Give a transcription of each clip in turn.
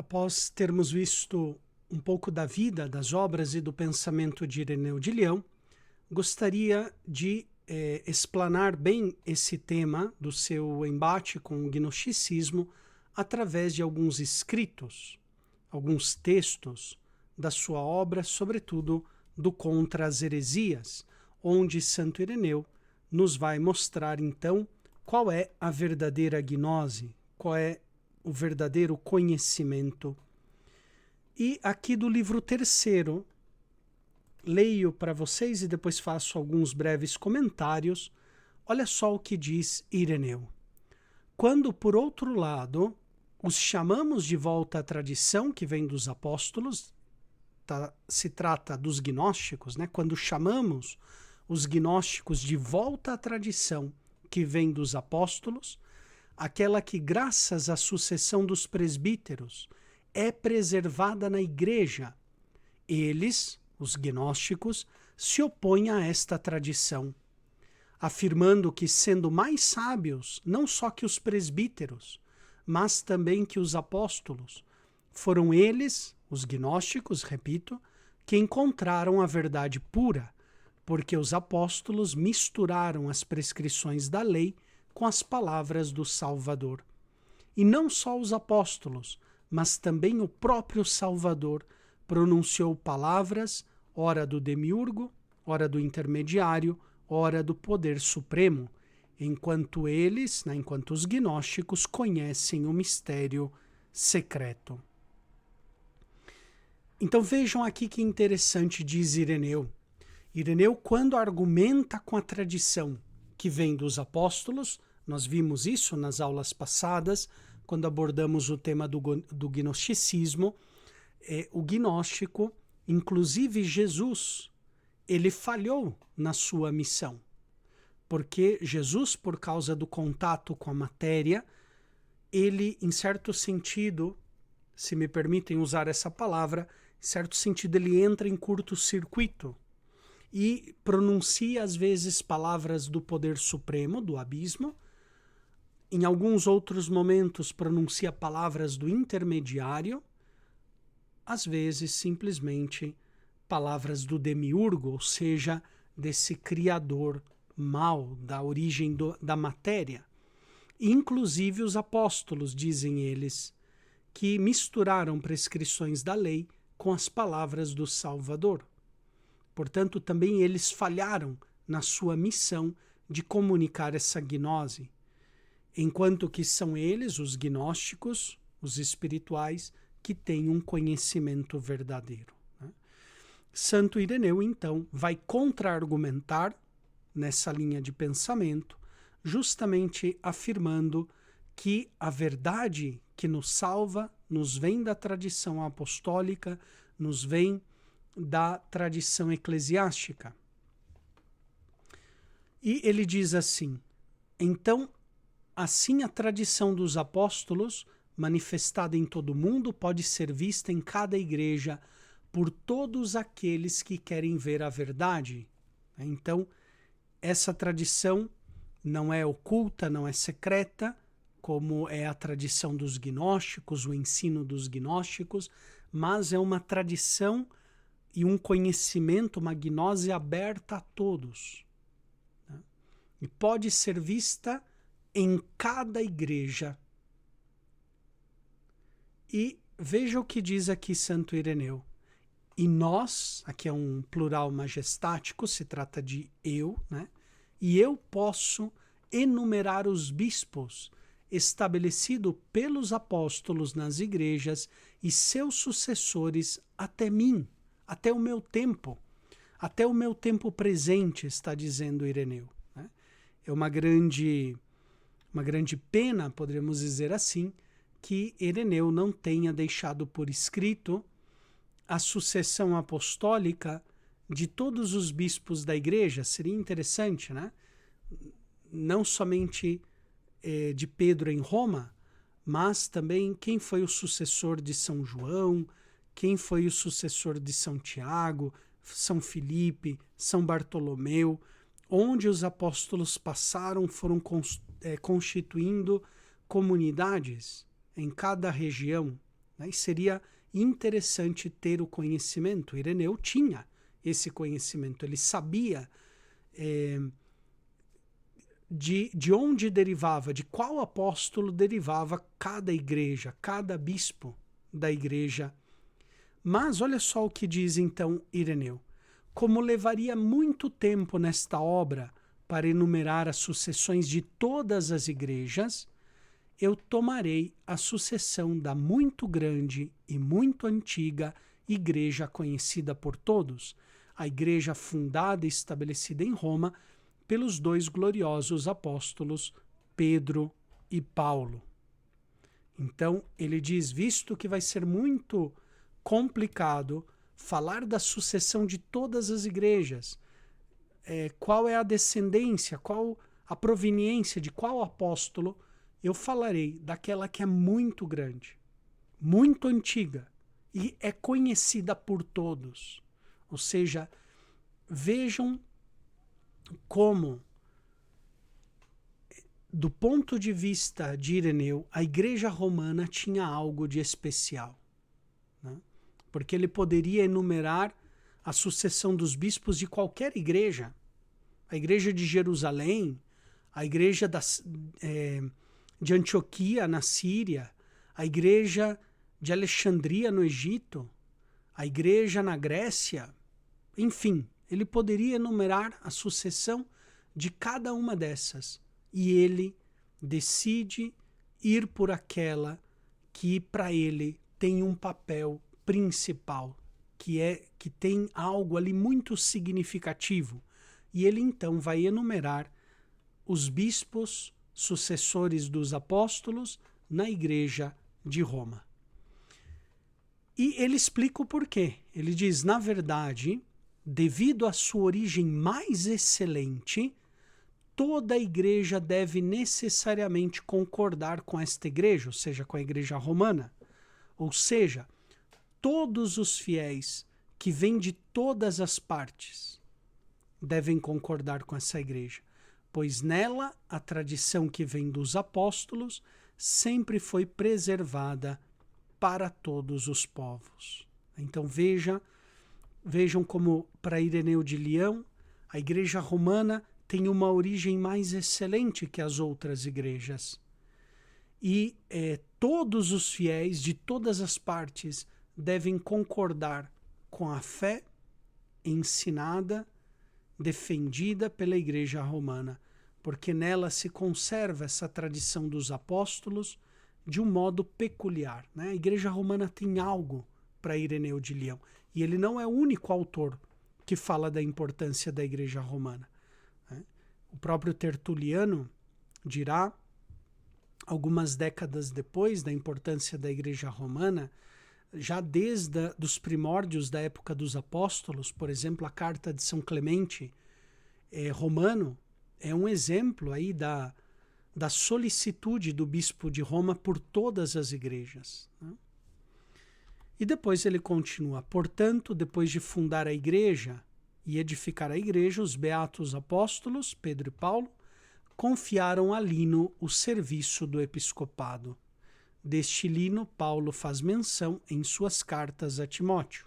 Após termos visto um pouco da vida, das obras e do pensamento de Ireneu de Leão, gostaria de explanar bem esse tema do seu embate com o gnosticismo através de alguns escritos, alguns textos da sua obra, sobretudo do Contra as Heresias, onde Santo Ireneu nos vai mostrar então qual é a verdadeira gnose, qual é o verdadeiro conhecimento. E aqui do livro terceiro, leio para vocês e depois faço alguns breves comentários. Olha só o que diz Ireneu. Quando, por outro lado, os chamamos de volta à tradição que vem dos apóstolos, se trata dos gnósticos, né? Quando chamamos os gnósticos de volta à tradição que vem dos apóstolos, aquela que, graças à sucessão dos presbíteros, é preservada na igreja, eles, os gnósticos, se opõem a esta tradição, afirmando que, sendo mais sábios, não só que os presbíteros, mas também que os apóstolos, foram eles, os gnósticos, repito, que encontraram a verdade pura, porque os apóstolos misturaram as prescrições da lei com as palavras do Salvador. E não só os apóstolos, mas também o próprio Salvador pronunciou palavras, ora do demiurgo, ora do intermediário, ora do poder supremo, enquanto eles, enquanto os gnósticos, conhecem o mistério secreto. Então vejam aqui que interessante, diz Ireneu. Ireneu, quando argumenta com a tradição que vem dos apóstolos, nós vimos isso nas aulas passadas, quando abordamos o tema do gnosticismo, o gnóstico, inclusive Jesus, ele falhou na sua missão, porque Jesus, por causa do contato com a matéria, ele, em certo sentido, se me permitem usar essa palavra, em certo sentido ele entra em curto-circuito e pronuncia às vezes palavras do poder supremo, do abismo, em alguns outros momentos pronuncia palavras do intermediário, às vezes simplesmente palavras do demiurgo, ou seja, desse criador mau, da origem da matéria. Inclusive os apóstolos, dizem eles, que misturaram prescrições da lei com as palavras do Salvador. Portanto, também eles falharam na sua missão de comunicar essa gnose, enquanto que são eles, os gnósticos, os espirituais, que têm um conhecimento verdadeiro. Santo Ireneu, então, vai contra-argumentar nessa linha de pensamento, justamente afirmando que a verdade que nos salva nos vem da tradição apostólica, nos vem da tradição eclesiástica. E ele diz assim: então, assim a tradição dos apóstolos, manifestada em todo o mundo, pode ser vista em cada igreja por todos aqueles que querem ver a verdade. Então, essa tradição não é oculta, não é secreta, como é a tradição dos gnósticos, o ensino dos gnósticos, mas é uma tradição e um conhecimento, uma gnose aberta a todos. E pode ser vista em cada igreja. E veja o que diz aqui Santo Ireneu. E nós, aqui é um plural majestático, se trata de eu, e eu posso enumerar os bispos estabelecido pelos apóstolos nas igrejas e seus sucessores até mim, até o meu tempo presente, está dizendo Ireneu. É uma grande pena, poderíamos dizer assim, que Ireneu não tenha deixado por escrito a sucessão apostólica de todos os bispos da igreja. Seria interessante, não somente de Pedro em Roma, mas também quem foi o sucessor de São João, quem foi o sucessor de São Tiago, São Filipe, São Bartolomeu, onde os apóstolos passaram, foram constituindo comunidades em cada região, né? E seria interessante ter o conhecimento. Ireneu tinha esse conhecimento, ele sabia de onde derivava, de qual apóstolo derivava cada igreja, cada bispo da igreja. Mas olha só o que diz então Ireneu. Como levaria muito tempo nesta obra para enumerar as sucessões de todas as igrejas, eu tomarei a sucessão da muito grande e muito antiga igreja conhecida por todos, a igreja fundada e estabelecida em Roma pelos dois gloriosos apóstolos Pedro e Paulo. Então ele diz, visto que vai ser muito complicado falar da sucessão de todas as igrejas, qual é a descendência, qual a proveniência de qual apóstolo, eu falarei daquela que é muito grande, muito antiga e é conhecida por todos. Ou seja, vejam como, do ponto de vista de Ireneu, a igreja romana tinha algo de especial, né? Porque ele poderia enumerar a sucessão dos bispos de qualquer igreja. A igreja de Jerusalém, a igreja de Antioquia, na Síria, a igreja de Alexandria, no Egito, a igreja na Grécia, enfim, ele poderia enumerar a sucessão de cada uma dessas. E ele decide ir por aquela que, para ele, tem um papel principal, que tem algo ali muito significativo. E ele, então, vai enumerar os bispos sucessores dos apóstolos na igreja de Roma. E ele explica o porquê. Ele diz, na verdade, devido à sua origem mais excelente, toda a igreja deve necessariamente concordar com esta igreja, ou seja, com a igreja romana. Ou seja, todos os fiéis que vêm de todas as partes devem concordar com essa igreja, pois nela a tradição que vem dos apóstolos sempre foi preservada para todos os povos. Então vejam como para Ireneu de Leão, a igreja romana tem uma origem mais excelente que as outras igrejas. E todos os fiéis de todas as partes devem concordar com a fé ensinada, defendida pela igreja romana, porque nela se conserva essa tradição dos apóstolos de um modo peculiar, né? A igreja romana tem algo para Ireneu de Leão, e ele não é o único autor que fala da importância da igreja romana, né? O próprio Tertuliano dirá, algumas décadas depois da importância da igreja romana, já desde os primórdios da época dos apóstolos, por exemplo, a carta de São Clemente Romano é um exemplo aí da solicitude do bispo de Roma por todas as igrejas, né? E depois ele continua, portanto, depois de fundar a igreja e edificar a igreja, os beatos apóstolos, Pedro e Paulo, confiaram a Lino o serviço do episcopado. Deste Lino, Paulo faz menção em suas cartas a Timóteo.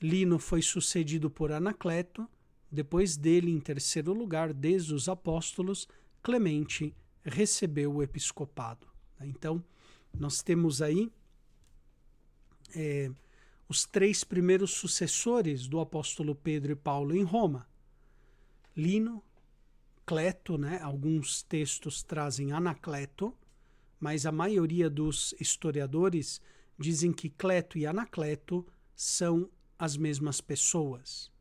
Lino foi sucedido por Anacleto, depois dele, em terceiro lugar, desde os apóstolos, Clemente recebeu o episcopado. Então, nós temos aí os três primeiros sucessores do apóstolo Pedro e Paulo em Roma. Lino, Cleto, né? Alguns textos trazem Anacleto, mas a maioria dos historiadores dizem que Cleto e Anacleto são as mesmas pessoas.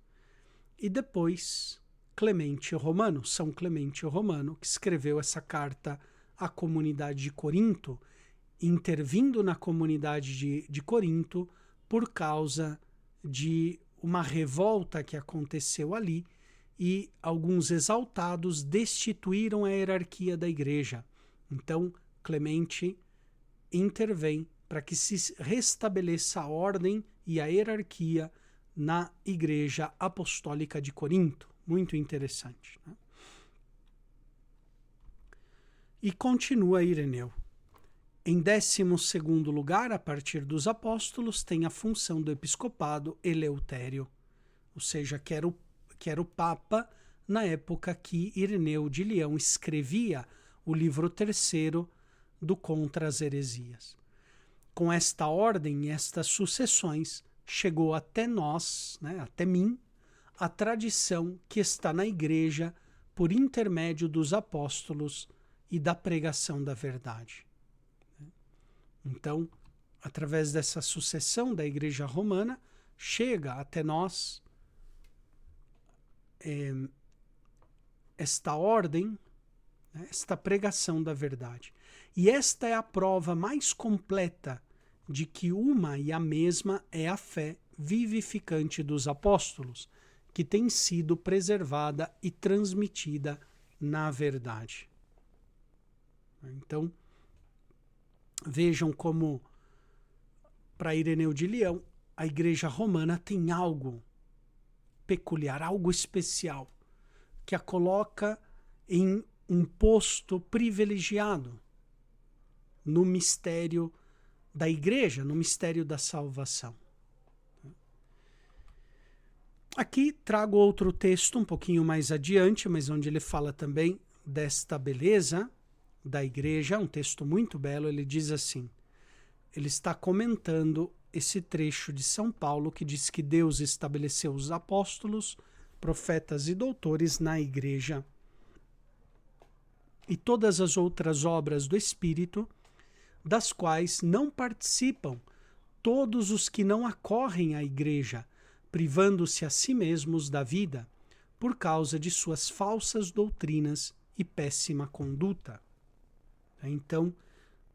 E depois Clemente Romano, São Clemente Romano, que escreveu essa carta à comunidade de Corinto, intervindo na comunidade de Corinto por causa de uma revolta que aconteceu ali, e alguns exaltados destituíram a hierarquia da igreja. Então, Clemente intervém para que se restabeleça a ordem e a hierarquia na Igreja Apostólica de Corinto. Muito interessante, né? E continua Ireneu. Em 12º lugar, a partir dos apóstolos, tem a função do episcopado Eleutério, ou seja, que era o Papa na época que Ireneu de Leão escrevia o livro 3º do Contra as Heresias. Com esta ordem e estas sucessões, chegou até nós, né, até mim, a tradição que está na Igreja por intermédio dos apóstolos e da pregação da verdade. Então, através dessa sucessão da Igreja Romana, chega até nós esta ordem, né, esta pregação da verdade. E esta é a prova mais completa de que uma e a mesma é a fé vivificante dos apóstolos, que tem sido preservada e transmitida na verdade. Então, vejam como, para Ireneu de Leão, a Igreja Romana tem algo peculiar, algo especial, que a coloca em um posto privilegiado no mistério da Igreja, no mistério da salvação. Aqui trago outro texto um pouquinho mais adiante, mas onde ele fala também desta beleza da Igreja, um texto muito belo. Ele diz assim, ele está comentando esse trecho de São Paulo que diz que Deus estabeleceu os apóstolos, profetas e doutores na Igreja e todas as outras obras do Espírito, das quais não participam todos os que não acorrem à Igreja, privando-se a si mesmos da vida, por causa de suas falsas doutrinas e péssima conduta. Então,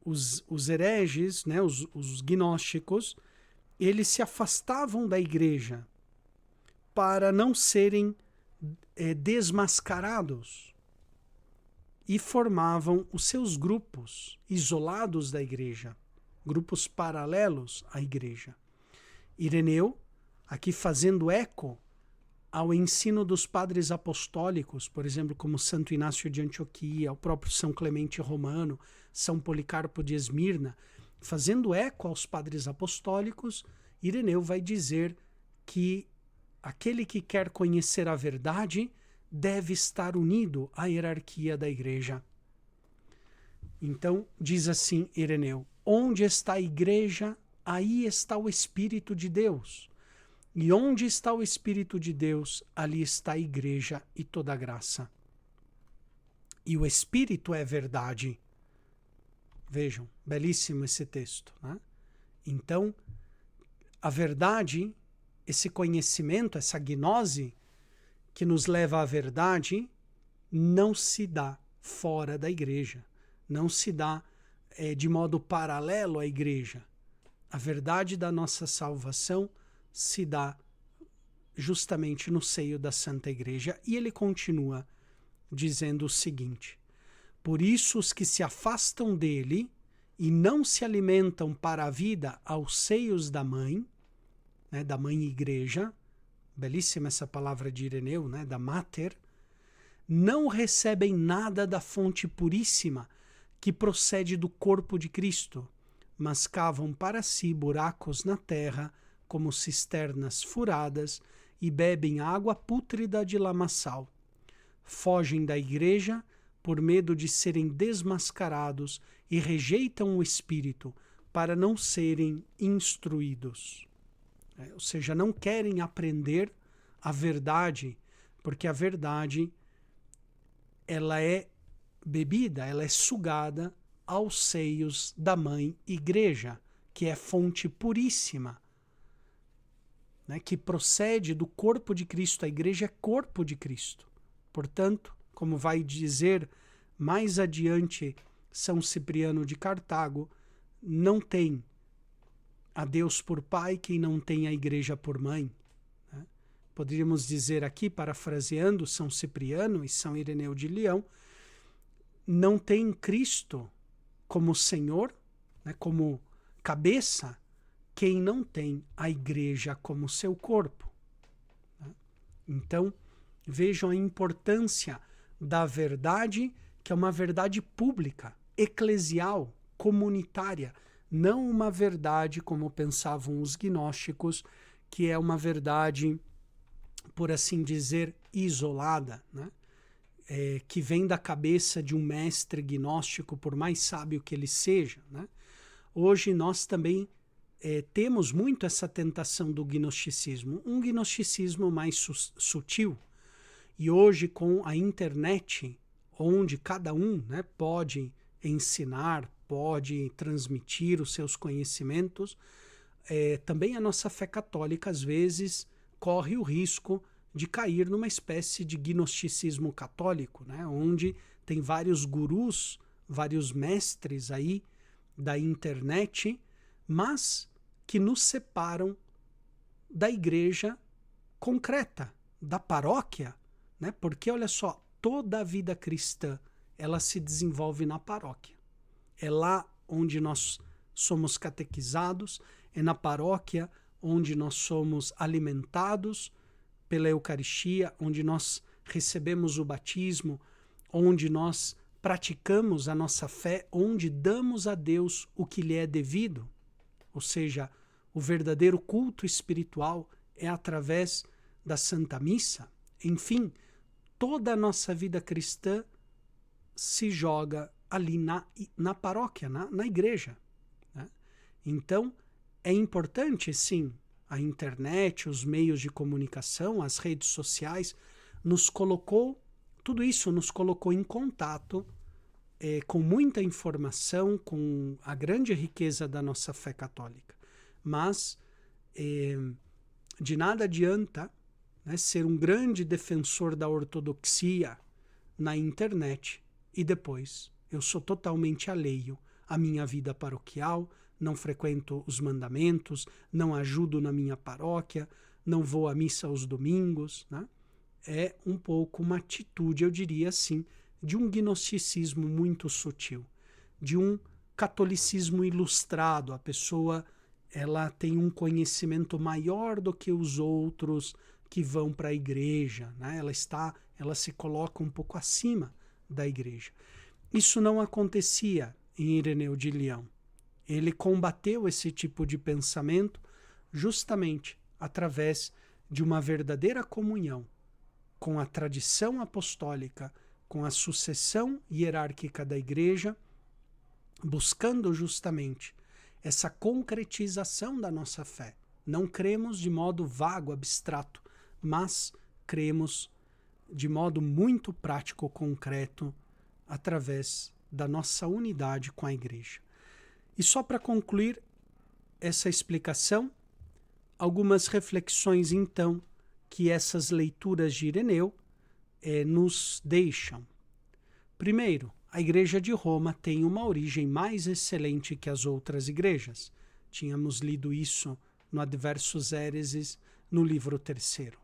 os hereges, né, os gnósticos, eles se afastavam da Igreja para não serem desmascarados e formavam os seus grupos isolados da Igreja, grupos paralelos à Igreja. Ireneu, aqui fazendo eco ao ensino dos padres apostólicos, por exemplo, como Santo Inácio de Antioquia, o próprio São Clemente Romano, São Policarpo de Esmirna, fazendo eco aos padres apostólicos, Ireneu vai dizer que aquele que quer conhecer a verdade deve estar unido à hierarquia da Igreja. Então, diz assim Ireneu, onde está a Igreja, aí está o Espírito de Deus. E onde está o Espírito de Deus, ali está a Igreja e toda a graça. E o Espírito é verdade. Vejam, belíssimo esse texto, né? Então, a verdade, esse conhecimento, essa gnose que nos leva à verdade, não se dá fora da Igreja, não se dá de modo paralelo à Igreja. A verdade da nossa salvação se dá justamente no seio da Santa Igreja. E ele continua dizendo o seguinte: por isso os que se afastam dele e não se alimentam para a vida aos seios da mãe, né, da mãe Igreja, belíssima essa palavra de Ireneu, né, da Mater, não recebem nada da fonte puríssima que procede do corpo de Cristo, mas cavam para si buracos na terra como cisternas furadas e bebem água pútrida de lamaçal. Fogem da Igreja por medo de serem desmascarados e rejeitam o Espírito para não serem instruídos. Ou seja, não querem aprender a verdade, porque a verdade ela é bebida, ela é sugada aos seios da mãe Igreja, que é fonte puríssima, né, que procede do corpo de Cristo. A Igreja é corpo de Cristo. Portanto, como vai dizer mais adiante São Cipriano de Cartago, não tem a Deus por pai quem não tem a Igreja por mãe. Né? Poderíamos dizer aqui, parafraseando São Cipriano e São Ireneu de Leão, não tem Cristo como Senhor, né, como cabeça, quem não tem a Igreja como seu corpo. Né? Então, vejam a importância da verdade, que é uma verdade pública, eclesial, comunitária, não uma verdade como pensavam os gnósticos, que é uma verdade, por assim dizer, isolada, né? Que vem da cabeça de um mestre gnóstico, por mais sábio que ele seja, né? Hoje nós também temos muito essa tentação do gnosticismo, um gnosticismo mais sutil. E hoje, com a internet, onde cada um, né, pode ensinar, pode transmitir os seus conhecimentos, também a nossa fé católica, às vezes, corre o risco de cair numa espécie de gnosticismo católico, né, onde tem vários gurus, vários mestres aí da internet, mas que nos separam da igreja concreta, da paróquia, né? Porque, olha só, toda a vida cristã, ela se desenvolve na paróquia. É lá onde nós somos catequizados, é na paróquia onde nós somos alimentados pela Eucaristia, onde nós recebemos o batismo, onde nós praticamos a nossa fé, onde damos a Deus o que lhe é devido, ou seja, o verdadeiro culto espiritual é através da Santa Missa. Enfim, toda a nossa vida cristã se joga ali na paróquia, na igreja, né? Então, é importante, sim, a internet, os meios de comunicação, as redes sociais, tudo isso nos colocou em contato com muita informação, com a grande riqueza da nossa fé católica. Mas de nada adianta, né, ser um grande defensor da ortodoxia na internet e depois eu sou totalmente alheio à minha vida paroquial, não frequento os mandamentos, não ajudo na minha paróquia, não vou à missa aos domingos, né? É um pouco uma atitude, eu diria assim, de um gnosticismo muito sutil, de um catolicismo ilustrado. A pessoa, ela tem um conhecimento maior do que os outros que vão para a igreja, né? Ela se coloca um pouco acima da igreja. Isso não acontecia em Ireneu de Leão. Ele combateu esse tipo de pensamento justamente através de uma verdadeira comunhão com a tradição apostólica, com a sucessão hierárquica da igreja, buscando justamente essa concretização da nossa fé. Não cremos de modo vago, abstrato, mas cremos de modo muito prático, concreto, através da nossa unidade com a igreja. E só para concluir essa explicação, algumas reflexões então que essas leituras de Ireneu nos deixam. Primeiro, a Igreja de Roma tem uma origem mais excelente que as outras igrejas. Tínhamos lido isso no Adversus Hereses, no livro 3º.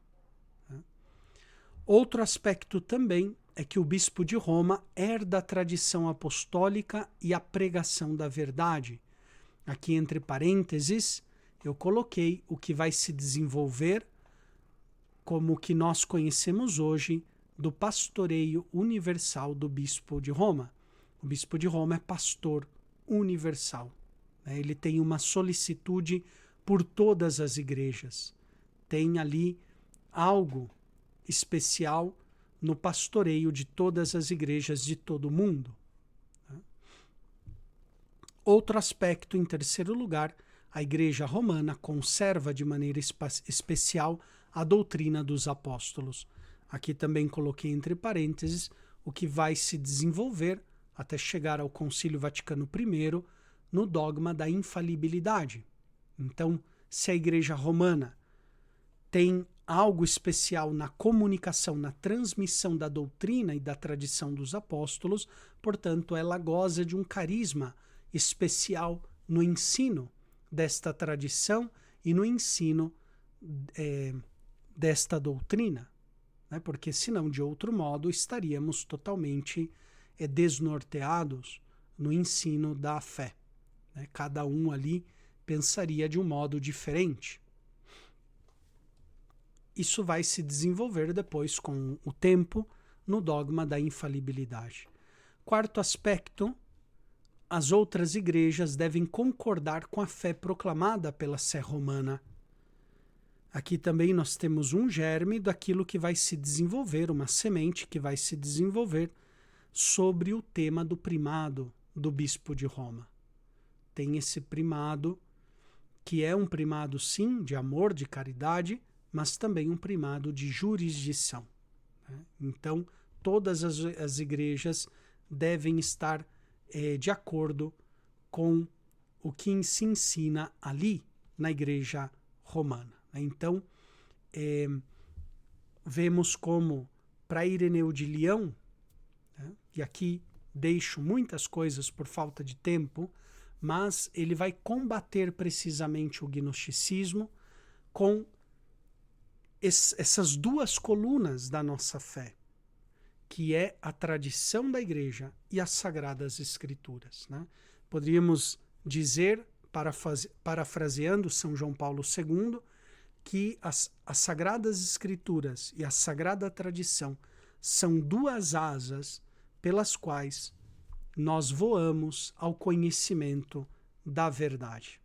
Outro aspecto também é que o bispo de Roma herda a tradição apostólica e a pregação da verdade. Aqui entre parênteses, eu coloquei o que vai se desenvolver como o que nós conhecemos hoje do pastoreio universal do bispo de Roma. O bispo de Roma é pastor universal, né? Ele tem uma solicitude por todas as igrejas. Tem ali algo especial no pastoreio de todas as igrejas de todo o mundo. Outro aspecto, em terceiro lugar, a Igreja Romana conserva de maneira especial a doutrina dos apóstolos. Aqui também coloquei entre parênteses o que vai se desenvolver até chegar ao Concílio Vaticano I no dogma da infalibilidade. Então, se a Igreja Romana tem algo especial na comunicação, na transmissão da doutrina e da tradição dos apóstolos, portanto, ela goza de um carisma especial no ensino desta tradição e no ensino desta doutrina, né? Porque senão, de outro modo, estaríamos totalmente desnorteados no ensino da fé, né? Cada um ali pensaria de um modo diferente. Isso vai se desenvolver depois, com o tempo, no dogma da infalibilidade. Quarto aspecto, as outras igrejas devem concordar com a fé proclamada pela Sé romana. Aqui também nós temos um germe daquilo que vai se desenvolver, uma semente que vai se desenvolver sobre o tema do primado do bispo de Roma. Tem esse primado, que é um primado, sim, de amor, de caridade, mas também um primado de jurisdição. Então, todas as igrejas devem estar de acordo com o que se ensina ali na igreja romana. Então, vemos como para Ireneu de Leão, e aqui deixo muitas coisas por falta de tempo, mas ele vai combater precisamente o gnosticismo com essas duas colunas da nossa fé, que é a tradição da igreja e as sagradas escrituras. Poderíamos dizer, parafraseando São João Paulo II, que as sagradas escrituras e a sagrada tradição são duas asas pelas quais nós voamos ao conhecimento da verdade.